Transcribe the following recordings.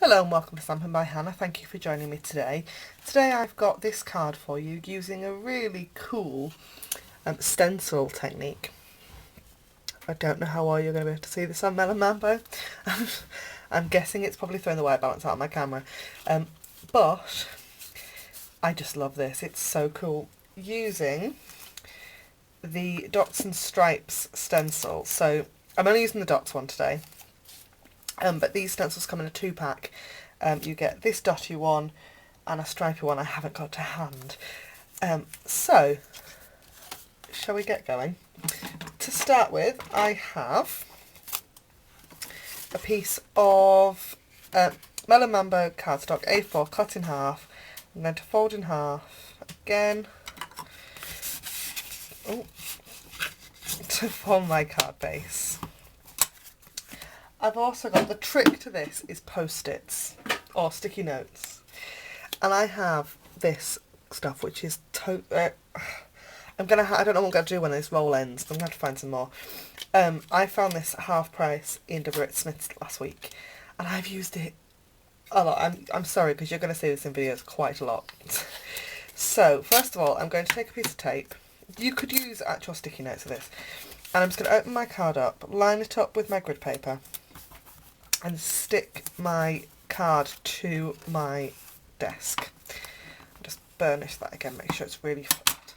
Hello and welcome to Stampin' by Hannah. Thank you for joining me today. Today I've got this card for you using a really cool stencil technique. I don't know how well you're going to be able to see this on Melon Mambo. I'm guessing it's probably throwing the white balance out of my camera. But I just love this. It's so cool. Using the Dots and Stripes stencil. So I'm only using the dots one today. But these stencils come in a 2-pack. You get this dotty one and a stripy one I haven't got to hand. So, shall we get going? To start with, I have a piece of Melon Mambo cardstock A4 cut in half. I'm going to fold in half again to form my card base. I've also got, the trick to this is post-its or sticky notes, and I have this stuff which is I don't know what I'm going to do when this roll ends. I'm going to have to find some more. I found this at half price in Decorative Masks last week and I've used it a lot. I'm sorry because you're going to see this in videos quite a lot. So first of all I'm going to take a piece of tape. You could use actual sticky notes for this, and I'm just going to open my card up, line it up with my grid paper and stick my card to my desk. Just burnish that again, make sure it's really flat.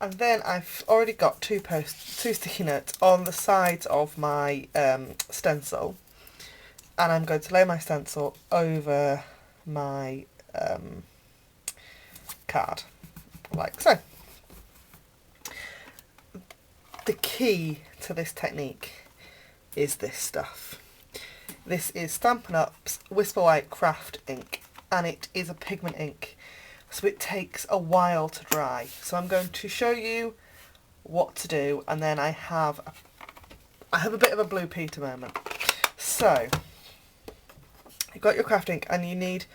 And then I've already got two sticky notes on the sides of my stencil, and I'm going to lay my stencil over my card, like so. The key to this technique is this stuff. This is Stampin' Up's Whisper White Craft ink, and it is a pigment ink, so it takes a while to dry. So I'm going to show you what to do, and then I have a bit of a Blue Peter moment. So you've got your craft ink and you need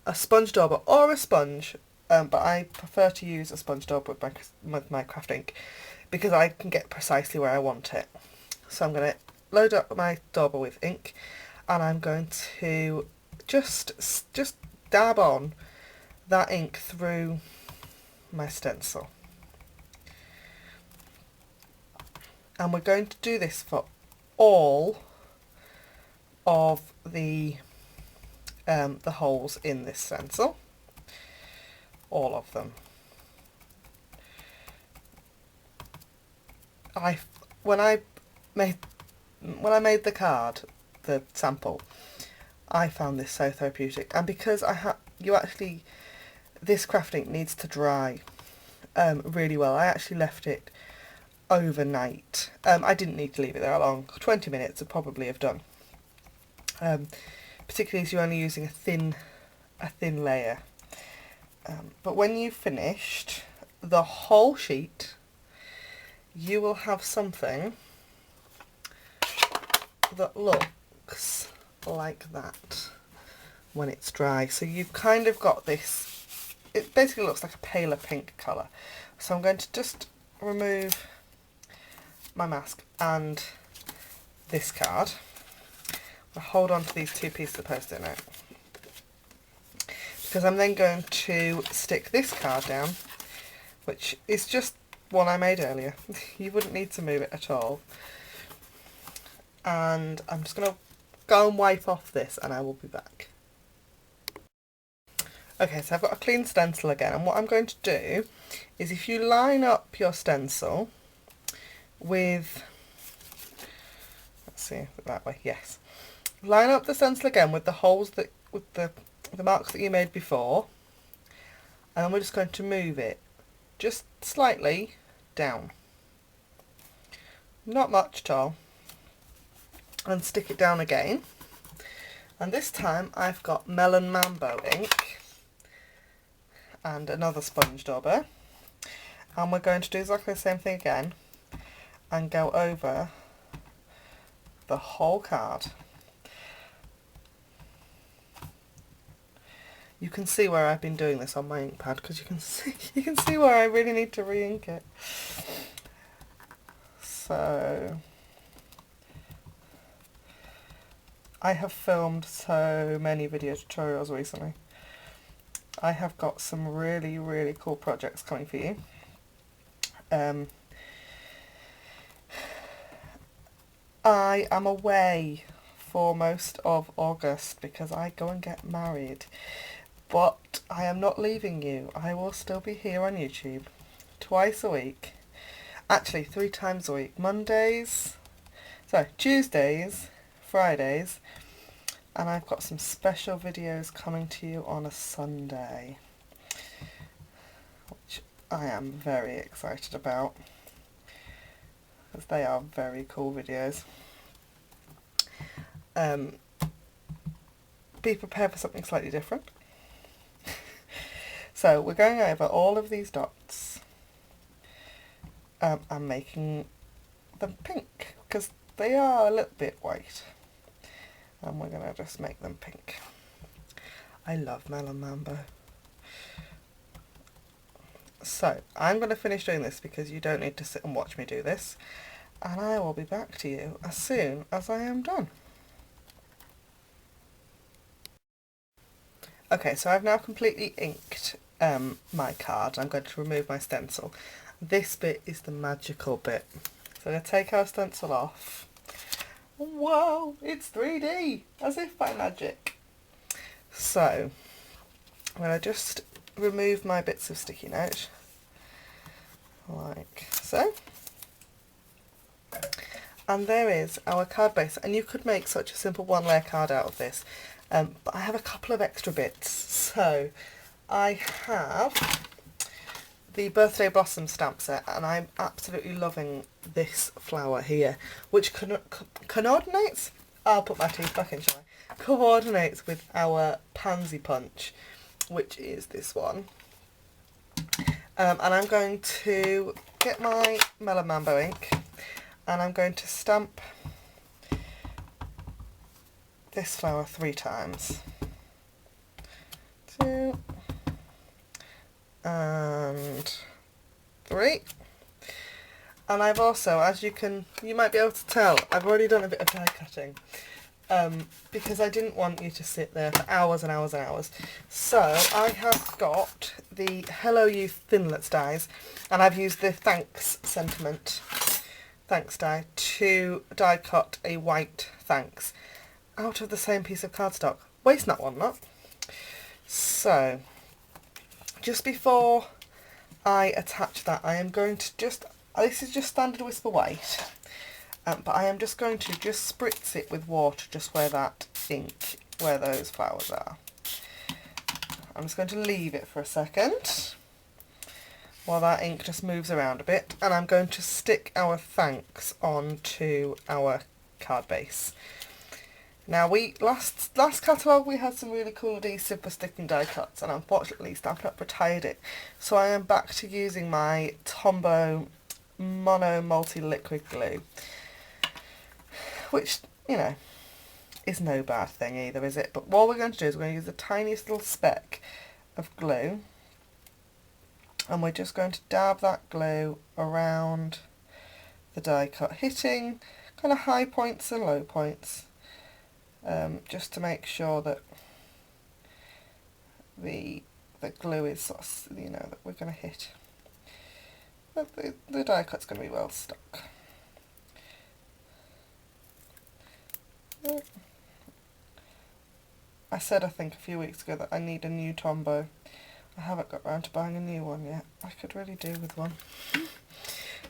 a sponge dauber or a sponge, but I prefer to use a sponge dauber with my craft ink because I can get precisely where I want it. So I'm going to load up my dauber with ink, and I'm going to just dab on that ink through my stencil. And we're going to do this for all of the holes in this stencil. All of them. When I made the card, the sample, I found this so therapeutic, and because this craft ink needs to dry really well, I actually left it overnight. I didn't need to leave it there long. 20 minutes would probably have done, particularly as you're only using a thin layer. But when you've finished the whole sheet, you will have something that looks like that when it's dry. So you've kind of got this, it basically looks like a paler pink colour. So I'm going to just remove my mask and this card. I'll hold on to these two pieces of post-it note, because I'm then going to stick this card down, which is just one I made earlier. You wouldn't need to move it at all. And I'm just going to go and wipe off this and I will be back. Okay, so I've got a clean stencil again, and what I'm going to do is, if you line up your stencil with, let's see, that way, yes. Line up the stencil again with the holes with the marks that you made before, and then we're just going to move it just slightly down. Not much at all. And stick it down again, and this time I've got Melon Mambo ink and another sponge dauber, and we're going to do exactly the same thing again and go over the whole card. You can see where I've been doing this on my ink pad, because you can see where I really need to re-ink it. So I have filmed so many video tutorials recently. I have got some really, really cool projects coming for you. I am away for most of August because I go and get married. But I am not leaving you. I will still be here on YouTube twice a week. Actually, 3 times a week. Tuesdays, Fridays, and I've got some special videos coming to you on a Sunday, which I am very excited about, because they are very cool videos. Be prepared for something slightly different. So we're going over all of these dots. I'm making them pink because they are a little bit white, and we're going to just make them pink. I love Melon Mambo. So I'm going to finish doing this because you don't need to sit and watch me do this, and I will be back to you as soon as I am done. Okay, so I've now completely inked my card. I'm going to remove my stencil. This bit is the magical bit. So I'm going to take our stencil off. Whoa, it's 3D, as if by magic. So I'm going to just remove my bits of sticky note, like so. And there is our card base, and you could make such a simple 1-layer card out of this. But I have a couple of extra bits. So I have the Birthday Blossom stamp set, and I'm absolutely loving this flower here, which coordinates, I'll put my teeth back in, shall I? Coordinates with our Pansy Punch, which is this one. And I'm going to get my Melon Mambo ink, and I'm going to stamp this flower 3 times. 2 and 3. And I've also, as you might be able to tell, I've already done a bit of die cutting, because I didn't want you to sit there for hours and hours and hours. So I have got the Hello Youth Thinlits dies, and I've used the Thanks die to die cut a white thanks out of the same piece of cardstock. Waste not, want not. So just before I attach that, I am going to this is just standard Whisper White, but I am just going to spritz it with water just where those flowers are. I'm just going to leave it for a second while that ink just moves around a bit, and I'm going to stick our thanks onto our card base. Now, last catalogue we had some really cool adhesive for sticking die cuts, and unfortunately Stampin' Up retired it. So I am back to using my Tombow Mono Multi-Liquid Glue, which, you know, is no bad thing either, is it? But what we're going to do is we're going to use the tiniest little speck of glue, and we're just going to dab that glue around the die cut, hitting kind of high points and low points. Just to make sure that the glue is sort of, that we're going to hit. The die cut's going to be well stuck. I said, I think a few weeks ago, that I need a new Tombow. I haven't got round to buying a new one yet. I could really do with one.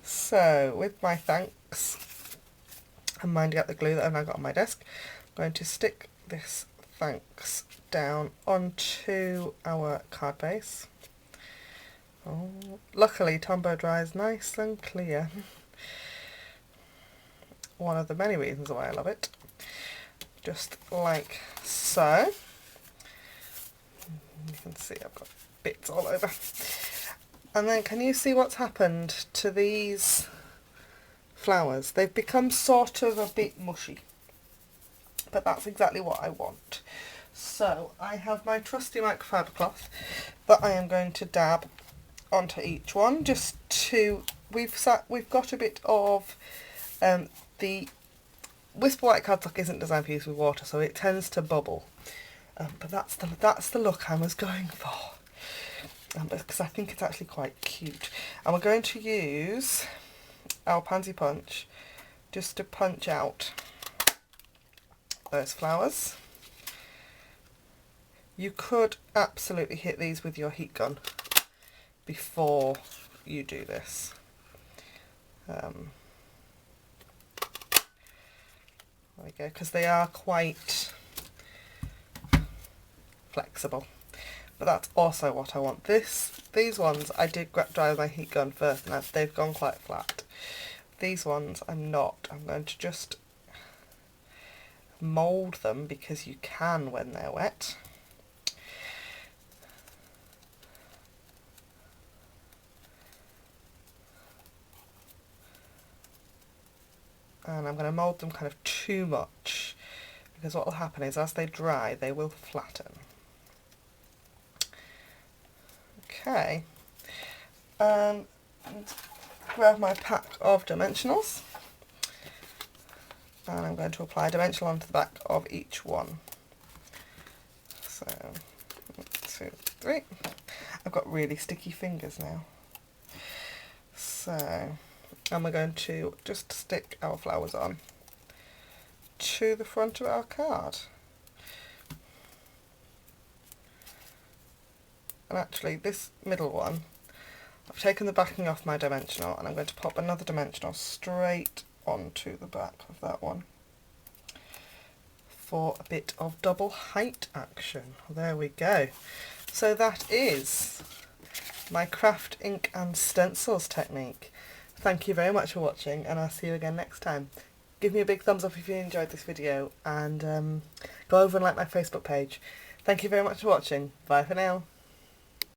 So, with my thanks, and minding out the glue that I've now got on my desk, I'm going to stick this thanks down onto our card base. Oh, luckily Tombow dries nice and clear. One of the many reasons why I love it. Just like so. You can see I've got bits all over. And then can you see what's happened to these flowers? They've become sort of a bit mushy. But that's exactly what I want. So I have my trusty microfiber cloth that I am going to dab onto each one, just to, we've got a bit of the Whisper White cardstock isn't designed for use with water, so it tends to bubble. But that's the look I was going for. Because I think it's actually quite cute. And we're going to use our Pansy Punch just to punch out those flowers. You could absolutely hit these with your heat gun before you do this. There we go, because they are quite flexible. But that's also what I want. These ones I did dry with my heat gun first, and they've gone quite flat. These ones I'm not. I'm going to just mould them, because you can when they're wet. And I'm going to mould them kind of too much, because what will happen is as they dry they will flatten. Okay, and grab my pack of dimensionals, and I'm going to apply a dimensional onto the back of each one. So, 1, 2, 3. I've got really sticky fingers now. So, and we're going to just stick our flowers on to the front of our card. And actually this middle one, I've taken the backing off my dimensional, and I'm going to pop another dimensional straight onto the back of that one for a bit of double height action. There we go. So that is my craft ink and stencils technique. Thank you very much for watching, and I'll see you again next time. Give me a big thumbs up if you enjoyed this video, and go over and like my Facebook page. Thank you very much for watching. Bye for now.